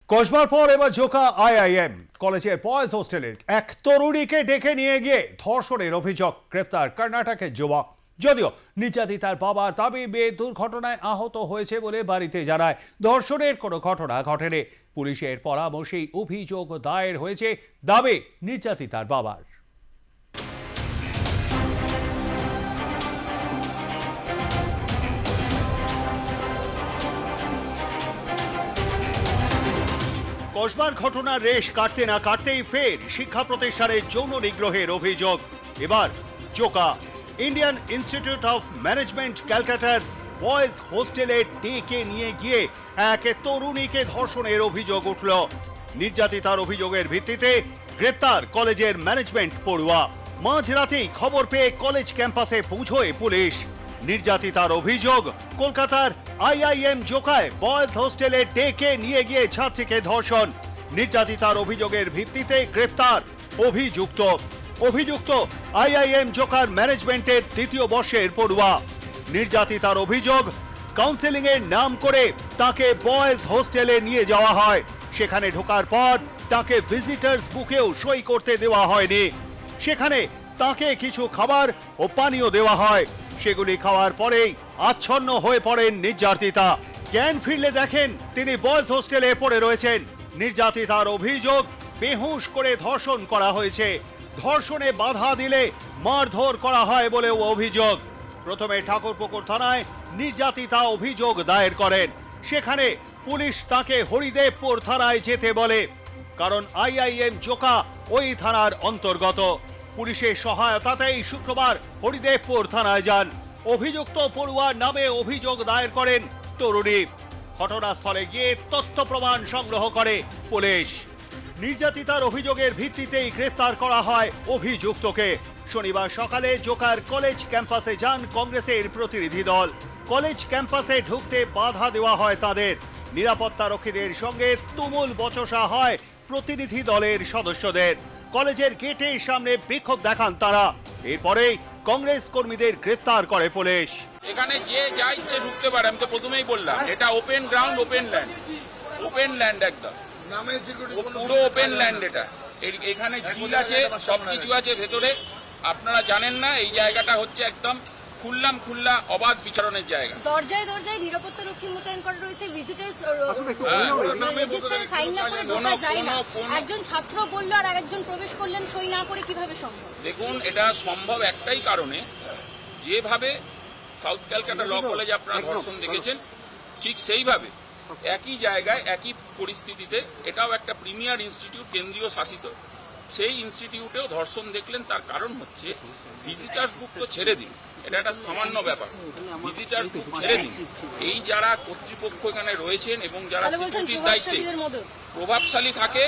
কসবার পর এবার ঝোঁকা আইআইএম কলেজের বয়েজ হোস্টেলের এক তরুণীকে ডেকে নিয়ে গিয়ে ধর্ষণের অভিযোগ, গ্রেফতার কর্ণাটকের যুবক। যদিও নির্যাতিতার বাবার দাবি মেয়ে দুর্ঘটনায় আহত হয়েছে বলে বাড়িতে জানায়, ধর্ষণের কোনো ঘটনা ঘটেনি। পুলিশের পরামর্শেই অভিযোগ দায়ের হয়েছে, দাবি নির্যাতিতার বাবার। কসবার ঘটনার রেশ কাটতে না কাটতেই ফের শিক্ষা প্রতিষ্ঠানের যৌন নিগ্রহের অভিযোগ। এবার Joka Indian institute of management ক্যালকাটার বয়েজ হোস্টেলে ডেকে নিয়ে গিয়ে এক তরুণীকে ধর্ষণের অভিযোগ উঠল। নির্যাতিতার অভিযোগের ভিত্তিতে গ্রেপ্তার কলেজের ম্যানেজমেন্ট পড়ুয়া। মাঝরাতেই খবর পেয়ে কলেজ ক্যাম্পাসে পৌঁছয় পুলিশ। নির্যাতিতার অভিযোগ, কলকাতার আইআইএম জোকায় বয়েজ হোস্টেলে ডেকে নিয়ে গিয়ে ছাত্রীকে ধর্ষণ। নির্যাতিতার অভিযোগের ভিত্তিতে গ্রেপ্তার অভিযুক্ত আইআইএম জোকার ম্যানেজমেন্টের দ্বিতীয় বর্ষের পড়ুয়া। নির্যাতিতার অভিযোগ, কাউন্সেলিং এর নাম করে তাকে বয়েজ হোস্টেলে নিয়ে যাওয়া হয়। সেখানে ঢোকার পর তাকে ভিজিটার্স বুকেও সই করতে দেওয়া হয়নি। সেখানে তাকে কিছু খাবার ও পানীয় দেওয়া হয়। সেগুলি খাওয়ার পরেই আচ্ছন্ন হয়ে পড়েন নির্যাতিতা। জ্ঞান ফিরলে দেখেন তিনি বয়েজ হোস্টেলে পড়ে রয়েছেন। নির্যাতিতার অভিযোগ, বেহুঁশ করে ধর্ষণ করা হয়েছে। ধর্ষণে বাধা দিলে মারধর করা হয় বলেও অভিযোগ। প্রথমে ঠাকুরপুকুর থানায় নির্যাতিতা অভিযোগ দায়ের করেন। সেখানে পুলিশ তাকে হরিদেবপুর থানায় যেতে বলে, কারণ আইআইএম জোকা ওই থানার অন্তর্গত। পুলিশের সহায়তাতেই শুক্রবার হরিদেবপুর থানায় যান। অভিযুক্ত পড়ুয়ার নামে অভিযোগ দায়ের করেন তরুণী। ঘটনাস্থলে গিয়ে তথ্য প্রমাণ সংগ্রহ করে পুলিশ। নির্যাতিতার অভিযোগের ভিত্তিতেই গ্রেফতার করা হয় অভিযুক্তকে। শনিবার সকালে জোকার কলেজ ক্যাম্পাসে যান কংগ্রেসের প্রতিনিধি দল। কলেজ ক্যাম্পাসে ঢুকতে বাধা দেওয়া হয় তাদের। নিরাপত্তা রক্ষীদের সঙ্গে তুমুল বচসা হয় প্রতিনিধি দলের সদস্যদের। কলেজের গেটের সামনে বিক্ষোভ দেখান তারা। এরপরেই কংগ্রেস কর্মীদের গ্রেফতার করে পুলিশ। এখানে যে যা ইচ্ছে ঢুকতে পারে, আমি তো প্রথমেই বললাম এটা ওপেন গ্রাউন্ড, ওপেন ল্যান্ড একদম পুরো ওপেন ল্যান্ড। এটা এখানে ঝিল আছে, সবকিছু আছে ভেতরে। আপনারা জানেন না এই জায়গাটা হচ্ছে একদম খুল্লা অবাধ বিচরণের জায়গা। দরজায় দরজায় নিরাপত্তা রক্ষী মোতায়েন করা রয়েছে। ভিজিটার্স রেজিস্টারে সাইন না করে ঢোকা যায় না। একজন ছাত্র বলল আর আরেকজন প্রবেশ করলেন সই না করে, কিভাবে সম্ভব? দেখুন, এটা সম্ভব একটাই কারণে, যেভাবে সাউথ ক্যালকাটা ল কলেজে আপনারা ধর্ষণ দেখেছেন, ঠিক সেইভাবে একই জায়গায় একই পরিস্থিতিতে এটাও একটা প্রিমিয়ার ইনস্টিটিউট, কেন্দ্রীয় শাসিত, সেই ইনস্টিটিউটেও ধর্ষণ দেখলেন। তার কারণ হচ্ছে ভিজিটার্স বুক তো ছেড়ে দিন, এটা একটা সামান্য ব্যাপার। ভিজিটার্স বুক ছেড়ে দিন, এই যারা কর্তৃপক্ষ এখানে রয়েছেন এবং যারা সিকিউরিটির দায়িত্বে প্রভাবশালী থাকে,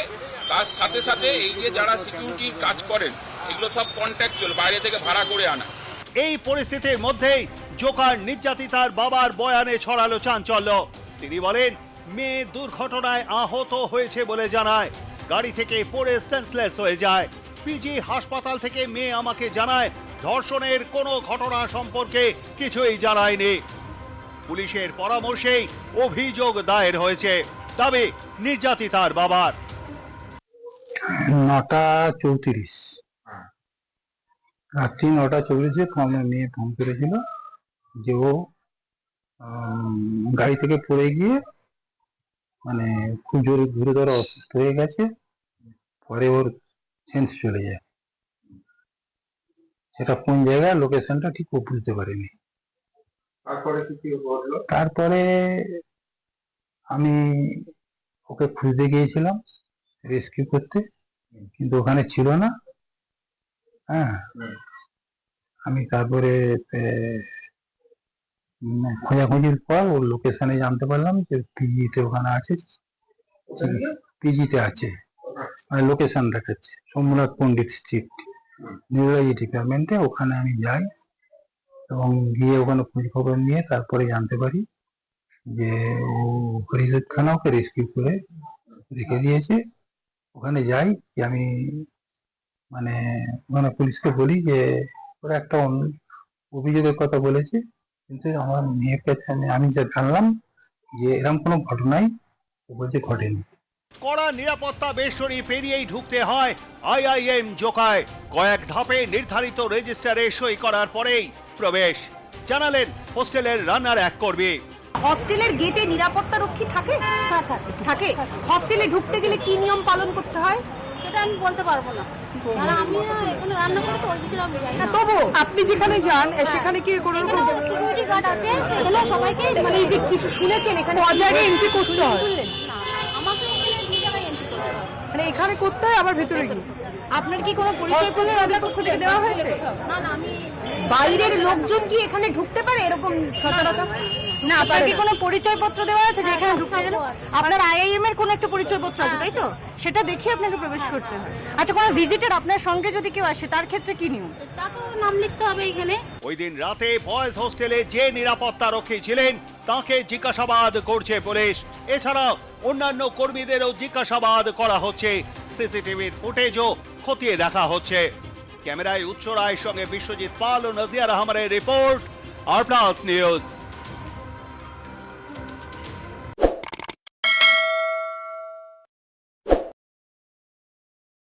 তার সাথে সাথে এই যে যারা সিকিউরিটির কাজ করেন, এগুলো সব কন্ট্রাকচুয়াল, বাইরে থেকে ভাড়া করে আনা। এই পরিস্থিতির মধ্যেই জোকার নির্যাতিতার বাবার বয়ানে ছড়ালো চাঞ্চল্য। তিনি বলেন, মেয়ে দুর্ঘটনায় আহত হয়েছে বলে জানায়। গাড়ি থেকে পড়ে সেন্সলেস হয়ে যায়। পিজি হাসপাতাল থেকে মেয়ে আমাকে জানায় ধর্ষণের কোনো ঘটনা সম্পর্কে কিছুই জানায়নি। পুলিশের পরামর্শেই অভিযোগ দায়ের হয়েছে, তবে নির্যাতিতার বাবার। 9:34 রাত্রি 9:34 মেয়ে ফোন করেছিল যে ও গাড়ি থেকে পড়ে গিয়ে মানে খুব জোরে গুরুতর অসুস্থ হয়ে গেছে। পরে ওর সেন্স চলে যায়। সেটা কোন জায়গায়, লোকেশনটা ঠিক ও বুঝতে পারেনি। তারপরে আমি ওকে খুঁজতে গিয়েছিলাম, রেস্কিউ করতে, কিন্তু ওখানে ছিল না। হ্যাঁ, আমি তারপরে খোঁজাখুঁজির পর ওর লোকেশনে জানতে পারলাম যে পিজিতে ওখানে আছে, পিজিতে আছে, মানে লোকেশন দেখাচ্ছে সোমনাথ পণ্ডিত স্ট্রিট, নিউরোলজি ডিপার্টমেন্টে। ওখানে আমি যাই এবং গিয়ে ওখানে খোঁজ খবর নিয়ে তারপরে জানতে পারি যে ও হরিদেবখানা ওকে রেস্কিউ করে রেখে দিয়েছে। ওখানে যাই, আমি মানে ওখানে পুলিশকে বলি যে ওরা একটা অভিযোগের কথা বলেছে, কিন্তু আমার মেয়ের কাছে আমি যা জানলাম যে এরকম কোনো ঘটনাই ও বলছে ঘটেনি। কড়া নিরাপত্তা বেষ্টনী পেরিয়েই ঢুকতে হয় আইআইএম জোকায়। কয়েক ধাপে নির্ধারিত রেজিস্টারে সই করার পরেই প্রবেশ, জানালেন হোস্টেলের রান্নার এক কর্মী। হস্টেলের গেটে নিরাপত্তা রক্ষী থাকে? থাকে। হস্টেলে ঢুকতে গেলে কি নিয়ম পালন করতে হয় সেটা আমি বলতে পারবো না, আর আমি না এখানে রান্না করে তো ওই দিকে আমি যাই না। তবু আপনি যেখানে যান সেখানে কি কোনো রকম সিকিউরিটি গার্ড আছে, সেখানে সবাইকে মানে এই যে কিছু শুনেছেন এখানে জায়গায় এন্ট্রি করতে হয়? না, আমাকে ওখানে দুই জায়গায় এন্ট্রি করতে হবে। মানে এখানে করতে হয় আবার ভেতরে কি? আপনার কি কোনো পরিচয় পক্ষ থেকে দেওয়া হয়েছে? না না, আমি বাইরের লোকজন কি এখানে ঢুকতে পারে এরকম সচরাচর? না, আপনার কি কোনো পরিচয় পত্র দেওয়া আছে যে এখানে ঢুকতে গেলে? আপনার আইআইএম এর কোনো একটা পরিচয় পত্র আছে তাই তো? সেটা দেখে আপনাকে প্রবেশ করতে হয়। আচ্ছা, কোনো ভিজিটর আপনার সঙ্গে যদি কেউ আসে তার ক্ষেত্রে কি নিয়ম? তাকেও নাম লিখতে হবে এখানে। ওই দিন রাতে বয়েজ হোস্টেলে যে নিরাপত্তা রক্ষী ছিলেন তাকে জিজ্ঞাসাবাদ করছে পুলিশ। এছাড়া অন্যান্য কর্মীদেরও জিজ্ঞাসাবাদ করা হচ্ছে। সিসিটিভির ফুটেজও খতিয়ে দেখা হচ্ছে। ক্যামেরায় উচ্চ রায়ের সঙ্গে বিশ্বজিৎ পাল ও নাজিয়া রহমানের রিপোর্ট, আর প্লাস নিউজ।